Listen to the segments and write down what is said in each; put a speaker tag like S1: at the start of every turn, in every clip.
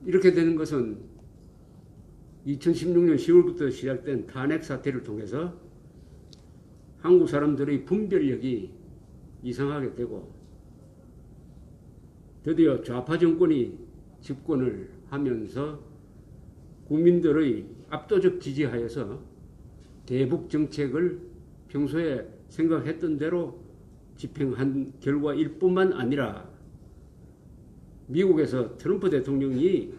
S1: 이렇게 되는 것은 2016년 10월부터 시작된 탄핵 사태를 통해서 한국 사람들의 분별력이 이상하게 되고 드디어 좌파 정권이 집권을 하면서 국민들의 압도적 지지하에서 대북 정책을 평소에 생각했던 대로 집행한 결과일 뿐만 아니라 미국에서 트럼프 대통령이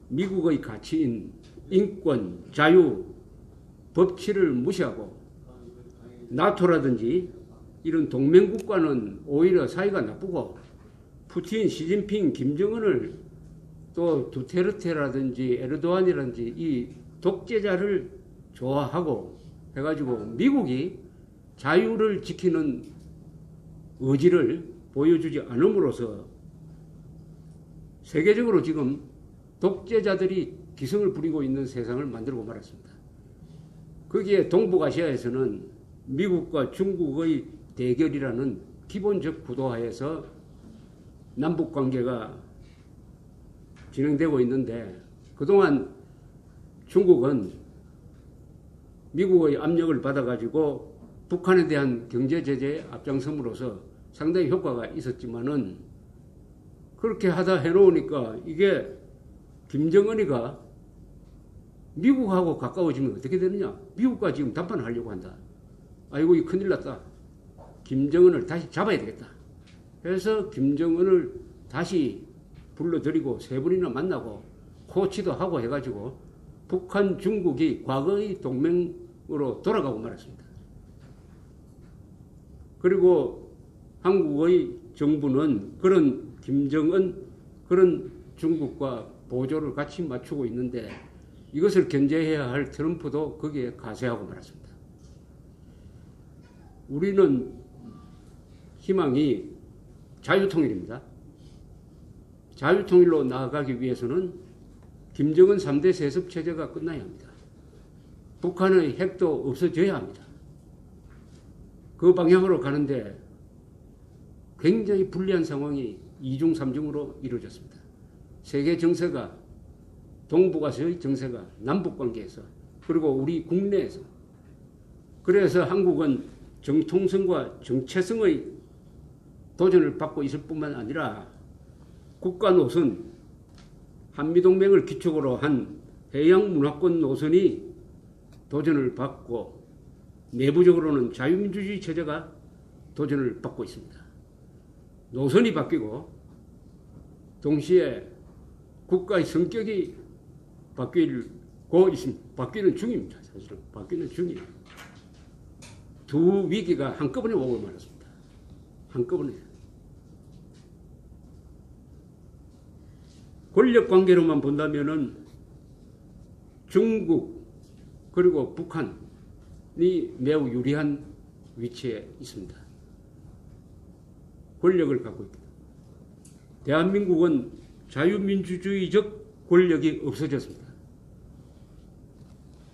S1: 미국의 가치인 인권, 자유, 법치를 무시하고 나토라든지 이런 동맹국가는 오히려 사이가 나쁘고 푸틴, 시진핑, 김정은을 또 두테르테라든지 에르도안이라든지 이 독재자를 좋아하고 해가지고 미국이 자유를 지키는 의지를 보여주지 않음으로써 세계적으로 지금 독재자들이 기승을 부리고 있는 세상을 만들고 말았습니다. 거기에 동북아시아에서는 미국과 중국의 대결이라는 기본적 구도하에서 남북관계가 진행되고 있는데 그동안 중국은 미국의 압력을 받아가지고 북한에 대한 경제 제재에 앞장섬으로써 상당히 효과가 있었지만은 그렇게 하다 해놓으니까 이게 김정은이가 미국하고 가까워지면 어떻게 되느냐? 미국과 지금 담판하려고 한다. 아이고 이 큰일 났다. 김정은을 다시 잡아야 되겠다. 그래서 김정은을 다시 불러들이고 세 번이나 만나고 코치도 하고 해가지고 북한, 중국이 과거의 동맹으로 돌아가고 말았습니다. 그리고 한국의 정부는 그런 김정은, 그런 중국과 보조를 같이 맞추고 있는데 이것을 견제해야 할 트럼프도 거기에 가세하고 말았습니다. 우리는 희망이 자유통일입니다. 자유통일로 나아가기 위해서는 김정은 3대 세습체제가 끝나야 합니다. 북한의 핵도 없어져야 합니다. 그 방향으로 가는데 굉장히 불리한 상황이 2중 3중으로 이루어졌습니다. 세계 정세가, 동북아시아의 정세가 남북관계에서 그리고 우리 국내에서 그래서 한국은 정통성과 정체성의 도전을 받고 있을 뿐만 아니라 국가 노선, 한미동맹을 기초로 한 해양문화권 노선이 도전을 받고 내부적으로는 자유민주주의 체제가 도전을 받고 있습니다. 노선이 바뀌고 동시에 국가의 성격이 바뀌고 있습니다. 바뀌는 중입니다. 사실은 바뀌는 중이에요. 두 위기가 한꺼번에 오고 말았습니다. 한꺼번에. 권력 관계로만 본다면은 중국 그리고 북한이 매우 유리한 위치에 있습니다. 권력을 갖고 있다. 대한민국은 자유민주주의적 권력이 없어졌습니다.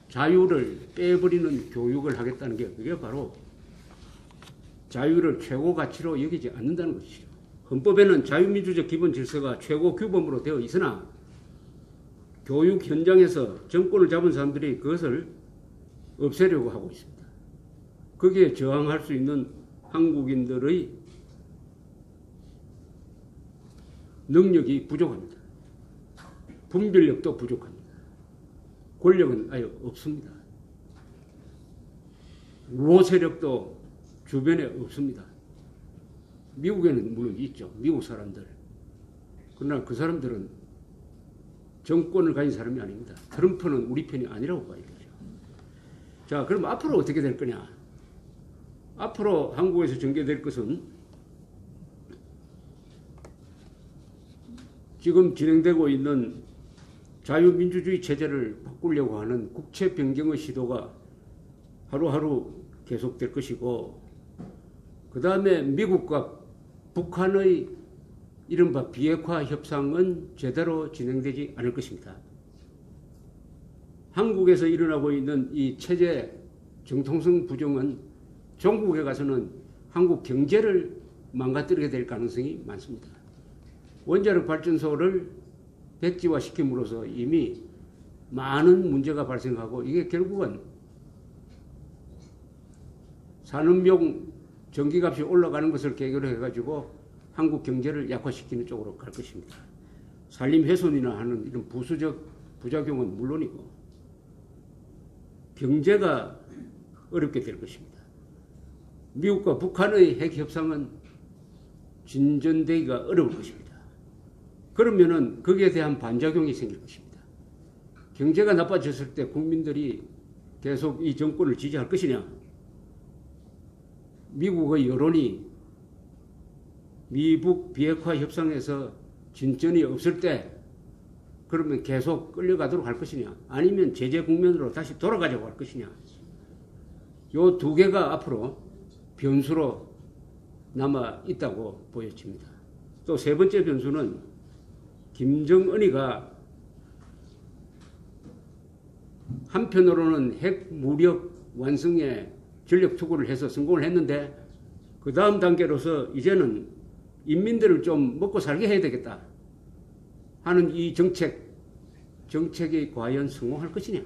S1: 자유를 빼버리는 교육을 하겠다는 게 그게 바로 자유를 최고 가치로 여기지 않는다는 것이죠. 헌법에는 자유민주적 기본 질서가 최고 규범으로 되어 있으나 교육 현장에서 정권을 잡은 사람들이 그것을 없애려고 하고 있습니다. 거기에 저항할 수 있는 한국인들의 능력이 부족합니다. 분별력도 부족합니다. 권력은 아예 없습니다. 우호 세력도 주변에 없습니다. 미국에는 물론 있죠. 미국 사람들. 그러나 그 사람들은 정권을 가진 사람이 아닙니다. 트럼프는 우리 편이 아니라고 봐야 되죠. 자, 그럼 앞으로 어떻게 될 거냐? 앞으로 한국에서 전개될 것은 지금 진행되고 있는 자유민주주의 체제를 바꾸려고 하는 국채 변경의 시도가 하루하루 계속될 것이고 그 다음에 미국과 북한의 이른바 비핵화 협상은 제대로 진행되지 않을 것입니다. 한국에서 일어나고 있는 이 체제 정통성 부정은 종국에 가서는 한국 경제를 망가뜨리게 될 가능성이 많습니다. 원자력 발전소를 백지화시킴으로써 이미 많은 문제가 발생하고 이게 결국은 산업용 전기값이 올라가는 것을 계기로 해가지고 한국 경제를 약화시키는 쪽으로 갈 것입니다. 산림훼손이나 하는 이런 부수적 부작용은 물론이고 경제가 어렵게 될 것입니다. 미국과 북한의 핵협상은 진전되기가 어려울 것입니다. 그러면은 거기에 대한 반작용이 생길 것입니다. 경제가 나빠졌을 때 국민들이 계속 이 정권을 지지할 것이냐? 미국의 여론이 미북 비핵화 협상에서 진전이 없을 때 그러면 계속 끌려가도록 할 것이냐? 아니면 제재 국면으로 다시 돌아가자고 할 것이냐? 요 두 개가 앞으로 변수로 남아 있다고 보여집니다. 또 세 번째 변수는 김정은이가 한편으로는 핵 무력 완성에 전력 투구를 해서 성공을 했는데 그 다음 단계로서 이제는 인민들을 좀 먹고 살게 해야 되겠다 하는 이 정책이 과연 성공할 것이냐.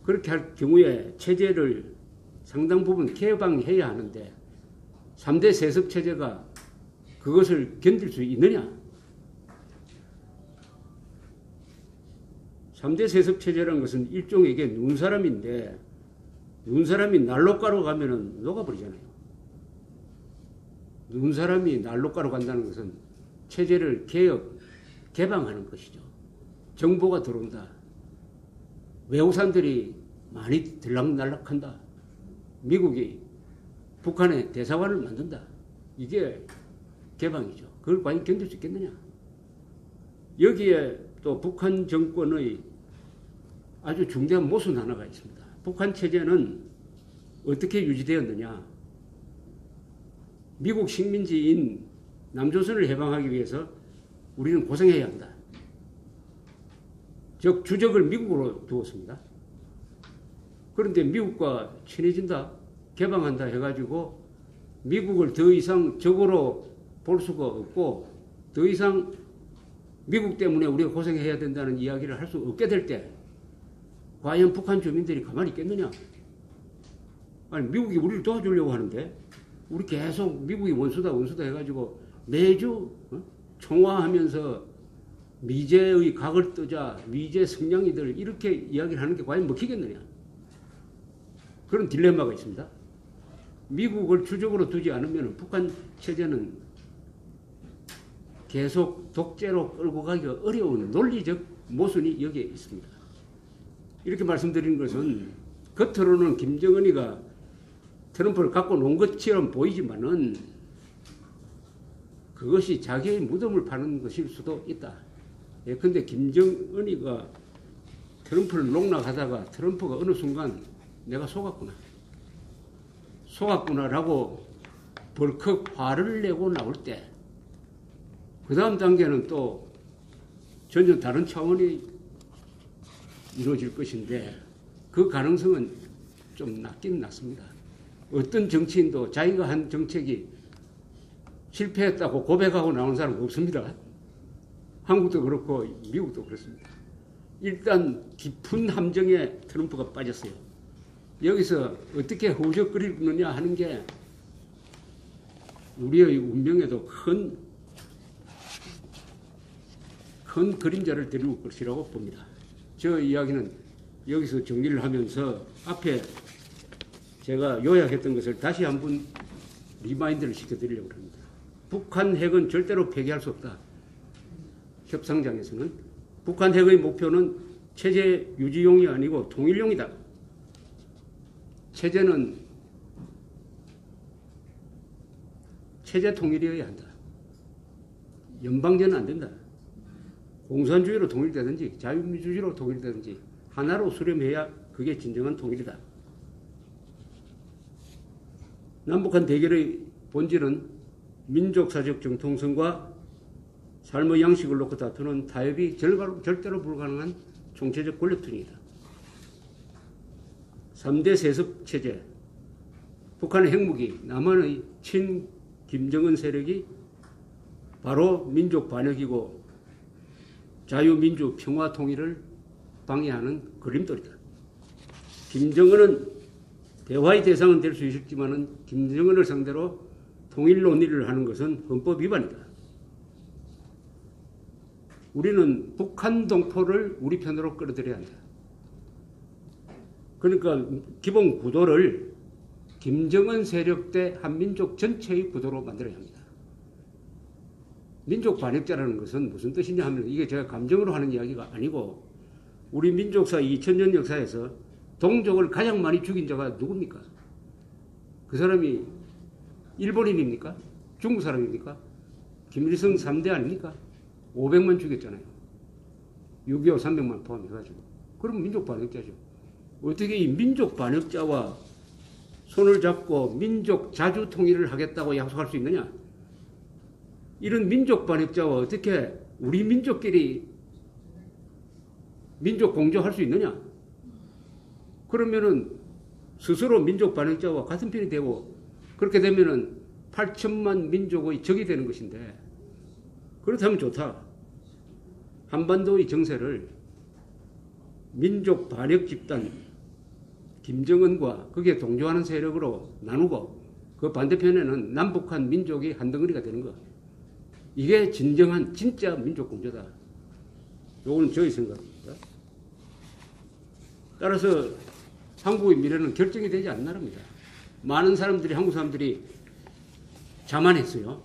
S1: 그렇게 할 경우에 체제를 상당 부분 개방해야 하는데 3대 세습 체제가 그것을 견딜 수 있느냐. 3대 세습 체제라는 것은 일종의 눈사람인데 눈사람이 난로가로 가면은 녹아버리잖아요. 눈사람이 난로가로 간다는 것은 체제를 개방하는 것이죠. 정보가 들어온다. 외국산들이 많이 들락날락한다. 미국이 북한에 대사관을 만든다. 이게 개방이죠. 그걸 과연 견딜 수 있겠느냐. 여기에 또 북한 정권의 아주 중대한 모순 하나가 있습니다. 북한 체제는 어떻게 유지되었느냐. 미국 식민지인 남조선을 해방하기 위해서 우리는 고생해야 한다. 즉 주적을 미국으로 두었습니다. 그런데 미국과 친해진다, 개방한다 해가지고 미국을 더 이상 적으로 볼 수가 없고 더 이상 미국 때문에 우리가 고생해야 된다는 이야기를 할 수 없게 될 때 과연 북한 주민들이 가만히 있겠느냐? 아니 미국이 우리를 도와주려고 하는데 우리 계속 미국이 원수다 해가지고 매주 총화하면서 미제의 각을 뜨자, 미제 성냥이들 이렇게 이야기를 하는 게 과연 먹히겠느냐? 그런 딜레마가 있습니다. 미국을 주적으로 두지 않으면 북한 체제는 계속 독재로 끌고 가기가 어려운 논리적 모순이 여기에 있습니다. 이렇게 말씀드리는 것은 겉으로는 김정은이가 트럼프를 갖고 논 것처럼 보이지만은 그것이 자기의 무덤을 파는 것일 수도 있다. 예컨대 김정은이가 트럼프를 농락하다가 트럼프가 어느 순간 내가 속았구나라고 벌컥 화를 내고 나올 때 그 다음 단계는 또 전혀 다른 차원이 이루어질 것인데 그 가능성은 좀 낮긴 낮습니다. 어떤 정치인도 자기가 한 정책이 실패했다고 고백하고 나오는 사람 없습니다. 한국도 그렇고 미국도 그렇습니다. 일단 깊은 함정에 트럼프가 빠졌어요. 여기서 어떻게 허우적거리느냐 하는 게 우리의 운명에도 큰 그림자를 드릴 것이라고 봅니다. 저 이야기는 여기서 정리를 하면서 앞에 제가 요약했던 것을 다시 한번 리마인드를 시켜드리려고 합니다. 북한 핵은 절대로 폐기할 수 없다. 협상장에서는 북한 핵의 목표는 체제 유지용이 아니고 통일용이다. 체제는 체제 통일이어야 한다. 연방제는 안 된다. 공산주의로 통일되든지 자유민주주의로 통일되든지 하나로 수렴해야 그게 진정한 통일이다. 남북한 대결의 본질은 민족사적 정통성과 삶의 양식을 놓고 다투는 타협이 절대로 불가능한 총체적 권력투쟁이다. 3대 세습 체제, 북한의 핵무기, 남한의 친 김정은 세력이 바로 민족 반역이고 자유민주 평화 통일을 방해하는 걸림돌이다. 김정은은 대화의 대상은 될 수 있을지만은 김정은을 상대로 통일 논의를 하는 것은 헌법 위반이다. 우리는 북한 동포를 우리 편으로 끌어들여야 한다. 그러니까 기본 구도를 김정은 세력 대 한민족 전체의 구도로 만들어야 합니다. 민족 반역자라는 것은 무슨 뜻이냐 하면 이게 제가 감정으로 하는 이야기가 아니고 우리 민족사 2000년 역사에서 동족을 가장 많이 죽인 자가 누굽니까? 그 사람이 일본인입니까? 중국 사람입니까? 김일성 3대 아닙니까? 500만 죽였잖아요. 6.25 300만 포함해가지고. 그럼 민족 반역자죠. 어떻게 이 민족 반역자와 손을 잡고 민족 자주 통일을 하겠다고 약속할 수 있느냐? 이런 민족 반역자와 어떻게 우리 민족끼리 민족 공조할 수 있느냐? 그러면은 스스로 민족 반역자와 같은 편이 되고 그렇게 되면은 8천만 민족의 적이 되는 것인데 그렇다면 좋다. 한반도의 정세를 민족 반역 집단 김정은과 거기에 동조하는 세력으로 나누고 그 반대편에는 남북한 민족이 한 덩어리가 되는 것. 이게 진정한 진짜 민족 공조다. 요거는 저의 생각입니다. 따라서 한국의 미래는 결정이 되지 않는 나라입니다. 많은 사람들이 한국 사람들이 자만했어요.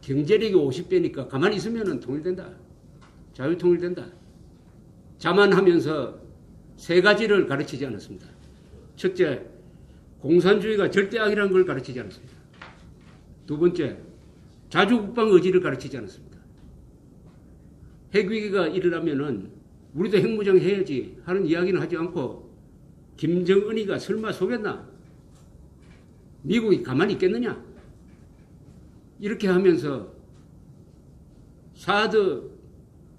S1: 경제력이 50배니까 가만히 있으면 통일된다. 자유통일된다. 자만하면서 세 가지를 가르치지 않았습니다. 첫째, 공산주의가 절대 악이라는 걸 가르치지 않았습니다. 두 번째, 자주국방 의지를 가르치지 않았습니다. 핵위기가 일어나면은 우리도 핵무장 해야지 하는 이야기는 하지 않고 김정은이가 설마 속였나? 미국이 가만히 있겠느냐? 이렇게 하면서 사드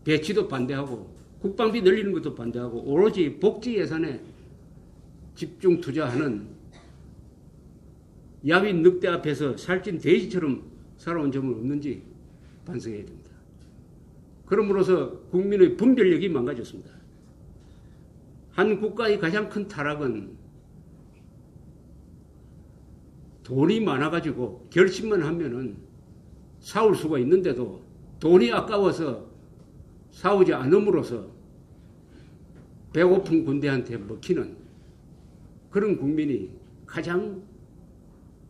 S1: 배치도 반대하고 국방비 늘리는 것도 반대하고 오로지 복지 예산에 집중 투자하는 야윈 늑대 앞에서 살찐 돼지처럼 살아온 점은 없는지 반성해야 됩니다. 그럼으로써 국민의 분별력이 망가졌습니다. 한 국가의 가장 큰 타락은 돈이 많아가지고 결심만 하면은 싸울 수가 있는데도 돈이 아까워서 싸우지 않음으로써 배고픈 군대한테 먹히는 그런 국민이 가장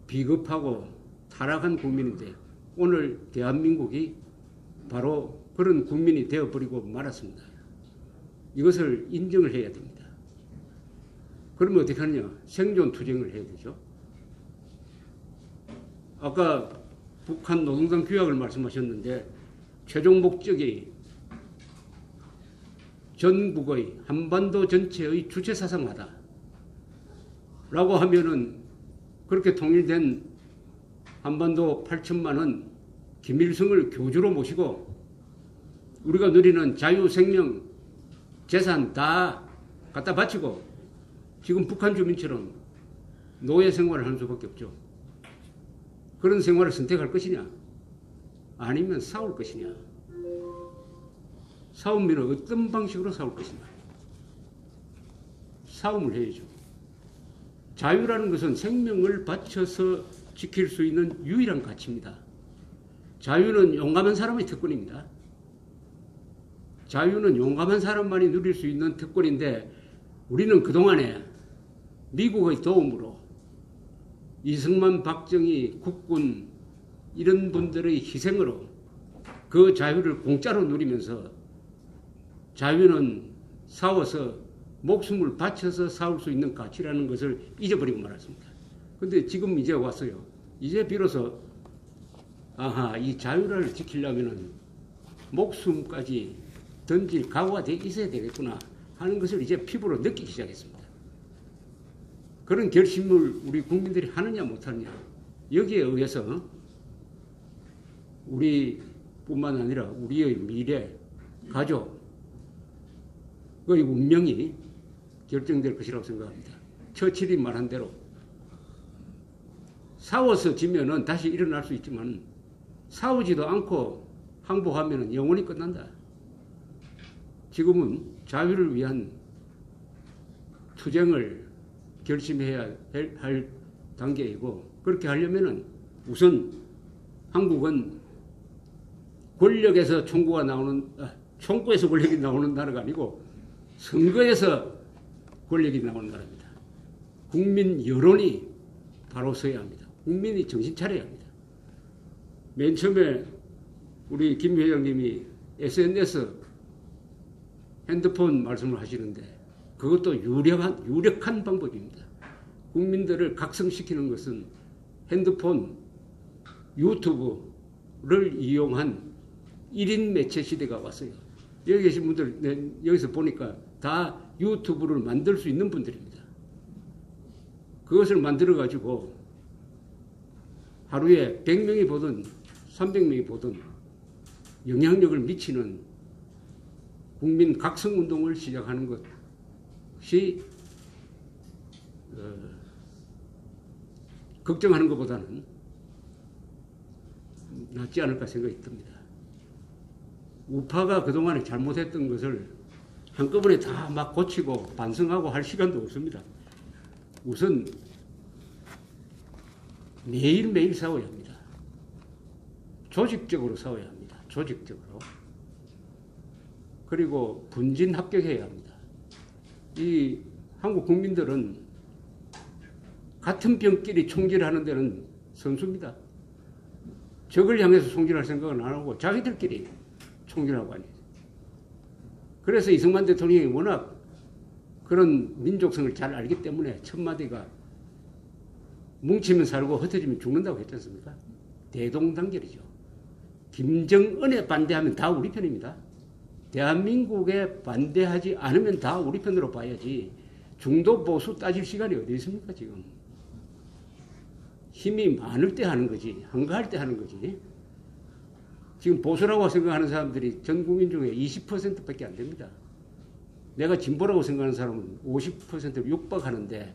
S1: 비겁하고 타락한 국민인데 오늘 대한민국이 바로 그런 국민이 되어버리고 말았습니다. 이것을 인정을 해야 됩니다. 그러면 어떻게 하느냐? 생존 투쟁을 해야 되죠. 아까 북한 노동당 규약을 말씀하셨는데 최종 목적이 전국의 한반도 전체의 주체사상화다 라고 하면은 그렇게 통일된 한반도 8천만은 김일성을 교주로 모시고 우리가 누리는 자유, 생명, 재산 다 갖다 바치고 지금 북한 주민처럼 노예 생활을 하는 수밖에 없죠. 그런 생활을 선택할 것이냐? 아니면 싸울 것이냐? 싸우면 어떤 방식으로 싸울 것이냐? 싸움을 해야죠. 자유라는 것은 생명을 바쳐서 지킬 수 있는 유일한 가치입니다. 자유는 용감한 사람의 특권입니다. 자유는 용감한 사람만이 누릴 수 있는 특권인데 우리는 그동안에 미국의 도움으로 이승만, 박정희, 국군 이런 분들의 희생으로 그 자유를 공짜로 누리면서 자유는 싸워서 목숨을 바쳐서 싸울 수 있는 가치라는 것을 잊어버리고 말았습니다. 그런데 지금 이제 왔어요. 이제 비로소 아하, 이 자유를 지키려면 목숨까지 던질 각오가 돼 있어야 되겠구나 하는 것을 이제 피부로 느끼기 시작했습니다. 그런 결심을 우리 국민들이 하느냐 못하느냐 여기에 의해서 우리뿐만 아니라 우리의 미래, 가족의 운명이 결정될 것이라고 생각합니다. 처칠이 말한 대로 싸워서 지면은 다시 일어날 수 있지만 싸우지도 않고 항복하면은 영원히 끝난다. 지금은 자유를 위한 투쟁을 결심해야 할 단계이고, 그렇게 하려면은 우선 한국은 권력에서 총구가 나오는, 총구에서 권력이 나오는 나라가 아니고 선거에서 권력이 나오는 나라입니다. 국민 여론이 바로 서야 합니다. 국민이 정신 차려야 합니다. 맨 처음에 우리 김 회장님이 SNS, 핸드폰 말씀을 하시는데 그것도 유력한 방법입니다. 국민들을 각성시키는 것은 핸드폰, 유튜브를 이용한 1인 매체 시대가 왔어요. 여기 계신 분들, 여기서 보니까 다 유튜브를 만들 수 있는 분들입니다. 그것을 만들어가지고 하루에 100명이 보든 300명이 보든 영향력을 미치는 국민 각성운동을 시작하는 것이 걱정하는 것보다는 낫지 않을까 생각이 듭니다. 우파가 그동안에 잘못했던 것을 한꺼번에 다 막 고치고 반성하고 할 시간도 없습니다. 우선 매일매일 싸워야 합니다. 조직적으로 싸워야 합니다. 조직적으로. 그리고 분진 합격해야 합니다. 이 한국 국민들은 같은 병끼리 총질하는 데는 선수입니다. 적을 향해서 총질할 생각은 안 하고 자기들끼리 총질하고 아니에요. 그래서 이승만 대통령이 워낙 그런 민족성을 잘 알기 때문에 첫 마디가 뭉치면 살고 흩어지면 죽는다고 했지 않습니까? 대동단결이죠. 김정은에 반대하면 다 우리 편입니다. 대한민국에 반대하지 않으면 다 우리 편으로 봐야지 중도 보수 따질 시간이 어디 있습니까 지금. 힘이 많을 때 하는 거지, 한가할 때 하는 거지. 지금 보수라고 생각하는 사람들이 전 국민 중에 20%밖에 안 됩니다. 내가 진보라고 생각하는 사람은 50%를 육박하는데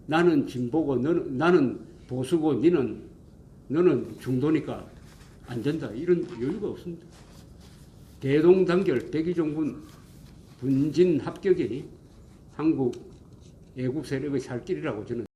S1: 나는 진보고 나는 보수고 너는 중도니까 안 된다. 이런 여유가 없습니다. 대동단결, 백의종군 분진 합격이 한국 애국 세력의 살 길이라고 저는